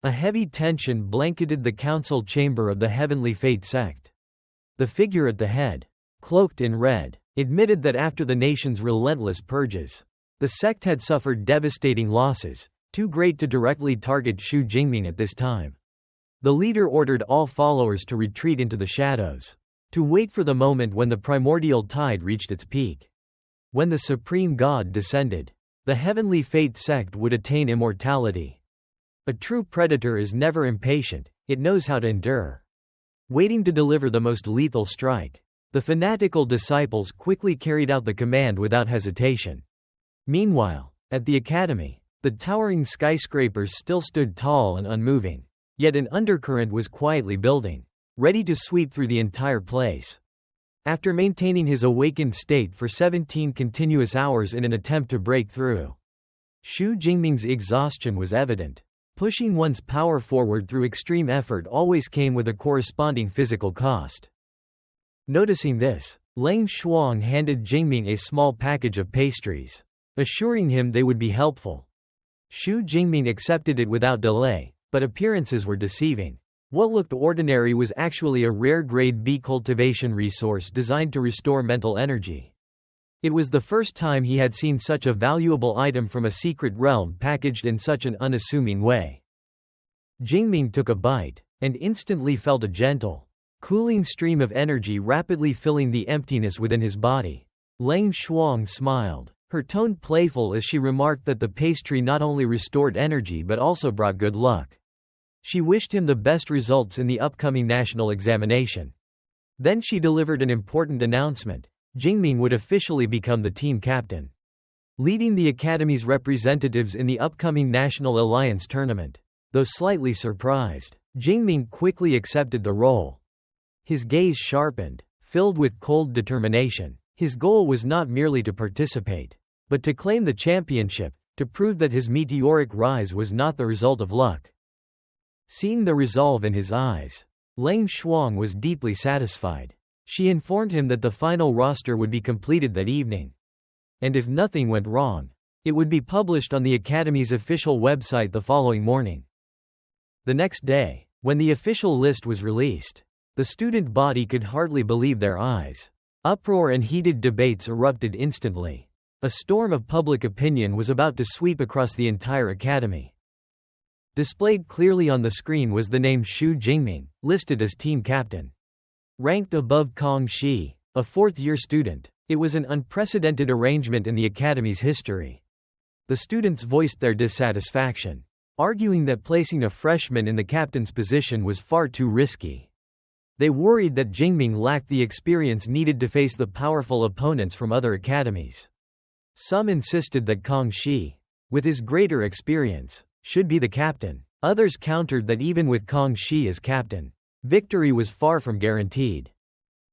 A heavy tension blanketed the council chamber of the Heavenly Fate sect. The figure at the head, cloaked in red, admitted that after the nation's relentless purges, the sect had suffered devastating losses, too great to directly target Xu Jingming at this time. The leader ordered all followers to retreat into the shadows, to wait for the moment when the primordial tide reached its peak. When the supreme god descended, the Heavenly Fate sect would attain immortality. A true predator is never impatient, it knows how to endure. Waiting to deliver the most lethal strike, the fanatical disciples quickly carried out the command without hesitation. Meanwhile, at the academy, the towering skyscrapers still stood tall and unmoving, yet an undercurrent was quietly building, ready to sweep through the entire place. After maintaining his awakened state for 17 continuous hours in an attempt to break through, Xu Jingming's exhaustion was evident. Pushing one's power forward through extreme effort always came with a corresponding physical cost. Noticing this, Lang Shuang handed Jingming a small package of pastries, assuring him they would be helpful. Xu Jingming accepted it without delay, but appearances were deceiving. What looked ordinary was actually a rare grade B cultivation resource designed to restore mental energy. It was the first time he had seen such a valuable item from a secret realm packaged in such an unassuming way. Jingming took a bite, and instantly felt a gentle, cooling stream of energy rapidly filling the emptiness within his body. Lang Shuang smiled, her tone playful as she remarked that the pastry not only restored energy but also brought good luck. She wished him the best results in the upcoming national examination. Then she delivered an important announcement. Jingming would officially become the team captain, leading the academy's representatives in the upcoming National Alliance tournament. Though slightly surprised, Jingming quickly accepted the role. His gaze sharpened, filled with cold determination. His goal was not merely to participate, but to claim the championship, to prove that his meteoric rise was not the result of luck. Seeing the resolve in his eyes, Lang Shuang was deeply satisfied. She informed him that the final roster would be completed that evening. And if nothing went wrong, it would be published on the Academy's official website the following morning. The next day, when the official list was released, the student body could hardly believe their eyes. Uproar and heated debates erupted instantly. A storm of public opinion was about to sweep across the entire academy. Displayed clearly on the screen was the name Xu Jingming, listed as team captain. Ranked above Kong Shi, a fourth-year student, it was an unprecedented arrangement in the academy's history. The students voiced their dissatisfaction, arguing that placing a freshman in the captain's position was far too risky. They worried that Jingming lacked the experience needed to face the powerful opponents from other academies. Some insisted that Kong Shi, with his greater experience, should be the captain. Others countered that even with Kong Shi as captain, victory was far from guaranteed.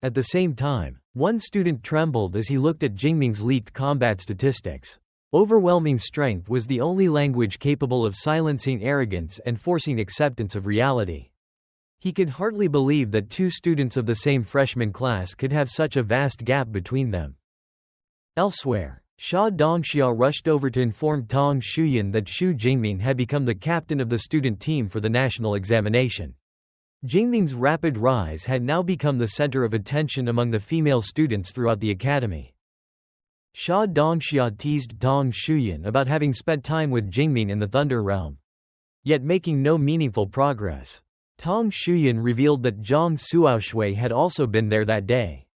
At the same time, one student trembled as he looked at Jingming's leaked combat statistics. Overwhelming strength was the only language capable of silencing arrogance and forcing acceptance of reality. He could hardly believe that two students of the same freshman class could have such a vast gap between them. Elsewhere, Xia Dongxia rushed over to inform Tong Shuyan that Xu Jingming had become the captain of the student team for the national examination. Jingming's rapid rise had now become the center of attention among the female students throughout the academy. Xia Dongxia teased Tong Shuyan about having spent time with Jingming in the Thunder Realm, yet making no meaningful progress. Tong Shuyan revealed that Zhang Suaoshui had also been there that day.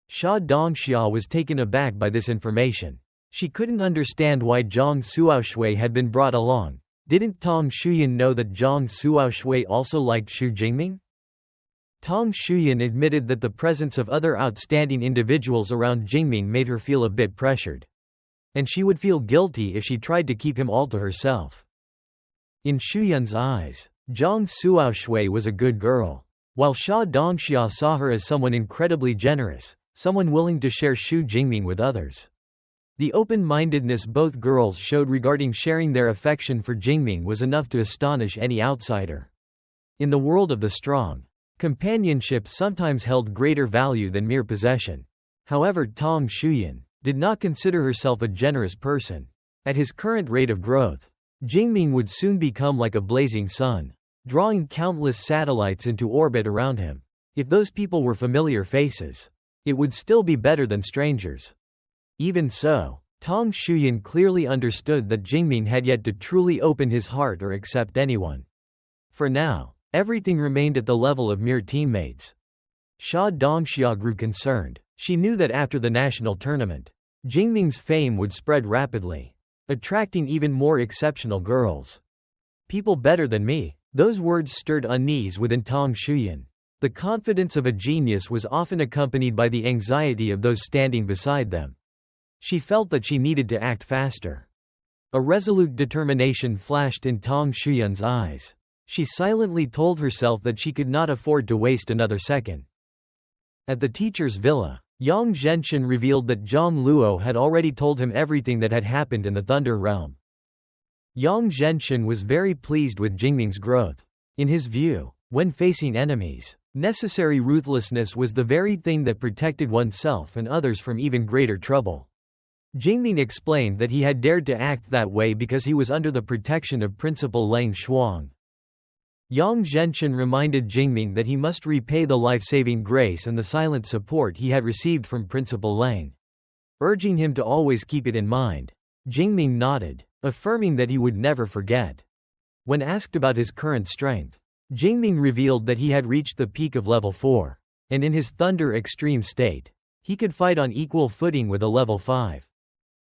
Xia Dongxia was taken aback by this information. She couldn't understand why Zhang Suaoshui had been brought along. Didn't Tong Shuyan know that Zhang Suaoshui also liked Xu Jingming? Tong Shuyan admitted that the presence of other outstanding individuals around Jingming made her feel a bit pressured. And she would feel guilty if she tried to keep him all to herself. In Shuyan's eyes, Zhang Suaoshui was a good girl, while Xia Dongxia saw her as someone incredibly generous, someone willing to share Xu Jingming with others. The open-mindedness both girls showed regarding sharing their affection for Jingming was enough to astonish any outsider. In the world of the strong, companionship sometimes held greater value than mere possession. However, Tong Shuyan did not consider herself a generous person. At his current rate of growth, Jing Ming would soon become like a blazing sun, drawing countless satellites into orbit around him. If those people were familiar faces, it would still be better than strangers. Even so, Tang Shuyan clearly understood that Jing Ming had yet to truly open his heart or accept anyone. For now, everything remained at the level of mere teammates. Sha Dongxia grew concerned. She knew that after the national tournament, Jing Ming's fame would spread rapidly, attracting even more exceptional girls. People better than me. Those words stirred unease within Tang Shuyan. The confidence of a genius was often accompanied by the anxiety of those standing beside them. She felt that she needed to act faster. A resolute determination flashed in Tang Shuyan's eyes. She silently told herself that she could not afford to waste another second. At the teacher's villa, Yong Xhenshin revealed that Zhang Luo had already told him everything that had happened in the Thunder Realm. Yong Xhenshin was very pleased with Jing Ming's growth. In his view, when facing enemies, necessary ruthlessness was the very thing that protected oneself and others from even greater trouble. Jing Ming explained that he had dared to act that way because he was under the protection of Principal Lang Shuang. Yong Xhenshin reminded Jing Ming that he must repay the life-saving grace and the silent support he had received from Principal Lang, urging him to always keep it in mind. Jing Ming nodded, affirming that he would never forget. When asked about his current strength, Jing Ming revealed that he had reached the peak of level 4, and in his Thunder Extreme state, he could fight on equal footing with a level 5.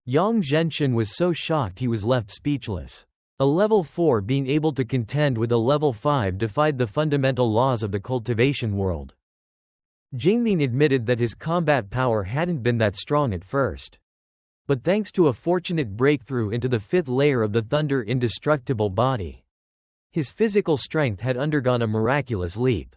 Yong Xhenshin was so shocked he was left speechless. A level 4 being able to contend with a level 5 defied the fundamental laws of the cultivation world. Jing Ming admitted that his combat power hadn't been that strong at first. But thanks to a fortunate breakthrough into the 5th layer of the Thunder Indestructible Body, his physical strength had undergone a miraculous leap.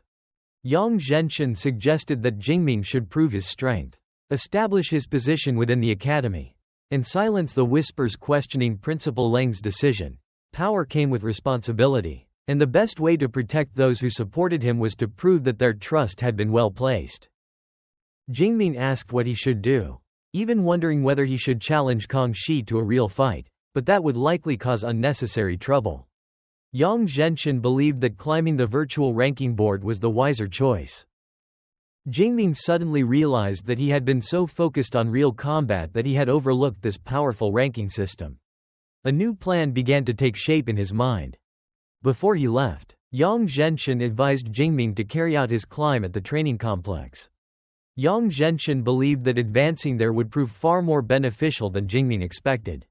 Yong Xhenshin suggested that Jing Ming should prove his strength, establish his position within the academy, and silence the whispers questioning Principal Lang's decision. Power came with responsibility, and the best way to protect those who supported him was to prove that their trust had been well placed. Jing Ming asked what he should do, even wondering whether he should challenge Kang Shi to a real fight, but that would likely cause unnecessary trouble. Yong Xhenshin believed that climbing the virtual ranking board was the wiser choice. Jing Ming suddenly realized that he had been so focused on real combat that he had overlooked this powerful ranking system. A new plan began to take shape in his mind. Before he left, Yong Xhenshin advised Jing Ming to carry out his climb at the training complex. Yong Xhenshin believed that advancing there would prove far more beneficial than Jing Ming expected.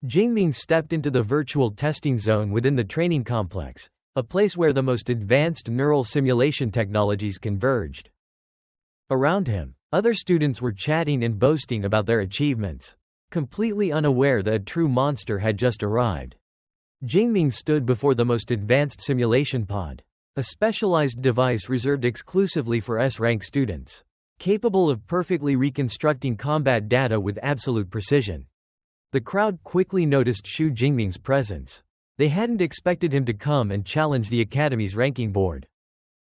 Jing Ming stepped into the virtual testing zone within the training complex, a place where the most advanced neural simulation technologies converged. Around him, other students were chatting and boasting about their achievements, completely unaware that a true monster had just arrived. Jing Ming stood before the most advanced simulation pod, a specialized device reserved exclusively for S-rank students, capable of perfectly reconstructing combat data with absolute precision. The crowd quickly noticed Xu Jingming's presence. They hadn't expected him to come and challenge the academy's ranking board.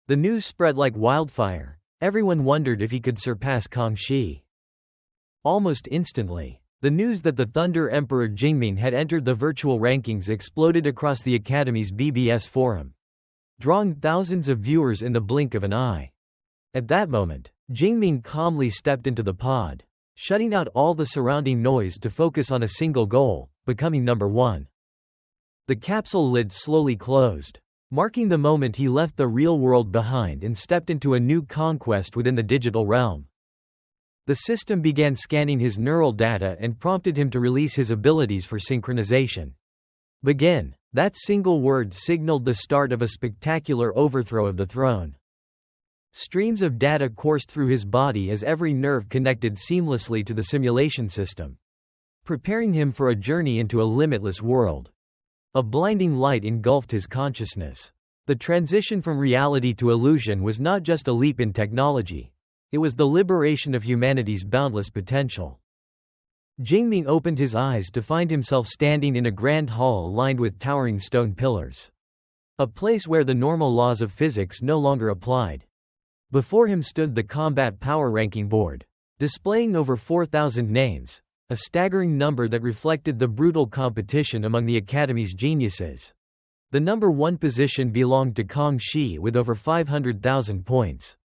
The news spread like wildfire. Everyone wondered if he could surpass Kang Shi. Almost instantly, the news that the Thunder Emperor Jing Ming had entered the virtual rankings exploded across the Academy's BBS forum, drawing thousands of viewers in the blink of an eye. At that moment, Jing Ming calmly stepped into the pod, shutting out all the surrounding noise to focus on a single goal, becoming number 1. The capsule lid slowly closed, marking the moment he left the real world behind and stepped into a new conquest within the digital realm. The system began scanning his neural data and prompted him to release his abilities for synchronization. Begin. That single word signaled the start of a spectacular overthrow of the throne. Streams of data coursed through his body as every nerve connected seamlessly to the simulation system, preparing him for a journey into a limitless world. A blinding light engulfed his consciousness. The transition from reality to illusion was not just a leap in technology. It was the liberation of humanity's boundless potential. Jing Ming opened his eyes to find himself standing in a grand hall lined with towering stone pillars. A place where the normal laws of physics no longer applied. Before him stood the combat power ranking board, displaying over 4,000 names, a staggering number that reflected the brutal competition among the Academy's geniuses. The number 1 position belonged to Kong Shi with over 500,000 points.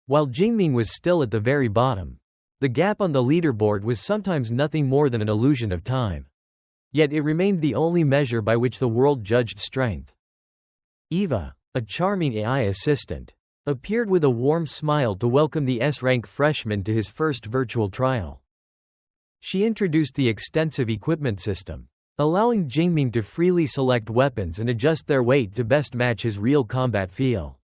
While Jing Ming was still at the very bottom. The gap on the leaderboard was sometimes nothing more than an illusion of time. Yet it remained the only measure by which the world judged strength. Eva, a charming AI assistant, appeared with a warm smile to welcome the S-rank freshman to his first virtual trial. She introduced the extensive equipment system, allowing Jing Ming to freely select weapons and adjust their weight to best match his real combat feel.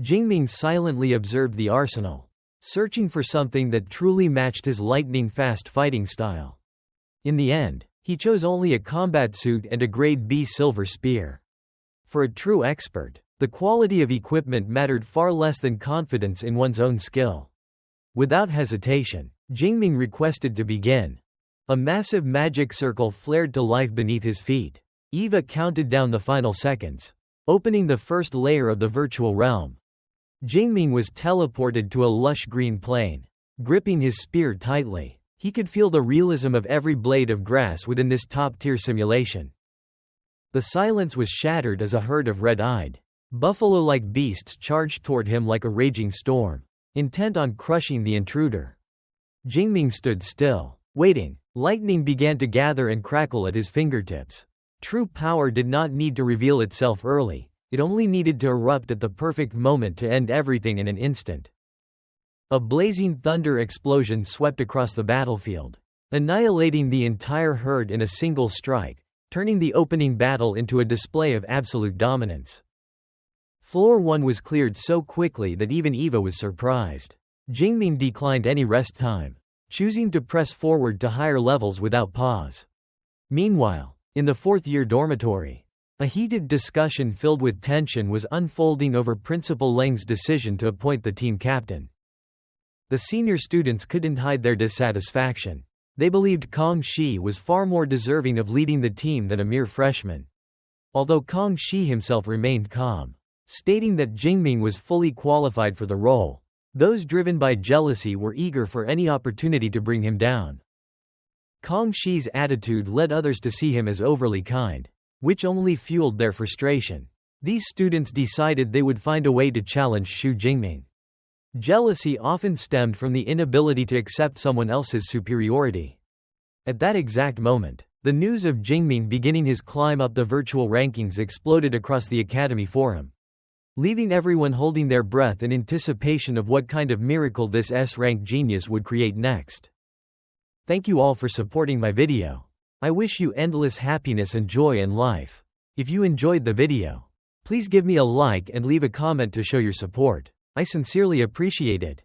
Jing Ming silently observed the arsenal, searching for something that truly matched his lightning-fast fighting style. In the end, he chose only a combat suit and a grade B silver spear. For a true expert, the quality of equipment mattered far less than confidence in one's own skill. Without hesitation, Jing Ming requested to begin. A massive magic circle flared to life beneath his feet. Eva counted down the final seconds, opening the first layer of the virtual realm. Jing Ming was teleported to a lush green plain. Gripping his spear tightly, he could feel the realism of every blade of grass within this top-tier simulation. The silence was shattered as a herd of red-eyed, buffalo-like beasts charged toward him like a raging storm, intent on crushing the intruder. Jing Ming stood still, waiting. Lightning began to gather and crackle at his fingertips. True power did not need to reveal itself early, it only needed to erupt at the perfect moment to end everything in an instant. A blazing thunder explosion swept across the battlefield, annihilating the entire herd in a single strike, turning the opening battle into a display of absolute dominance. Floor 1 was cleared so quickly that even Eva was surprised. Jing Ming declined any rest time, choosing to press forward to higher levels without pause. Meanwhile, in the fourth-year dormitory, a heated discussion filled with tension was unfolding over Principal Leng's decision to appoint the team captain. The senior students couldn't hide their dissatisfaction. They believed Kong Shi was far more deserving of leading the team than a mere freshman. Although Kong Shi himself remained calm, stating that Jing Ming was fully qualified for the role, those driven by jealousy were eager for any opportunity to bring him down. Kong Shi's attitude led others to see him as overly kind, which only fueled their frustration. These students decided they would find a way to challenge Xu Jingming. Jealousy often stemmed from the inability to accept someone else's superiority. At that exact moment, the news of Jingming beginning his climb up the virtual rankings exploded across the Academy forum, leaving everyone holding their breath in anticipation of what kind of miracle this S-rank genius would create next. Thank you all for supporting my video. I wish you endless happiness and joy in life. If you enjoyed the video, please give me a like and leave a comment to show your support. I sincerely appreciate it.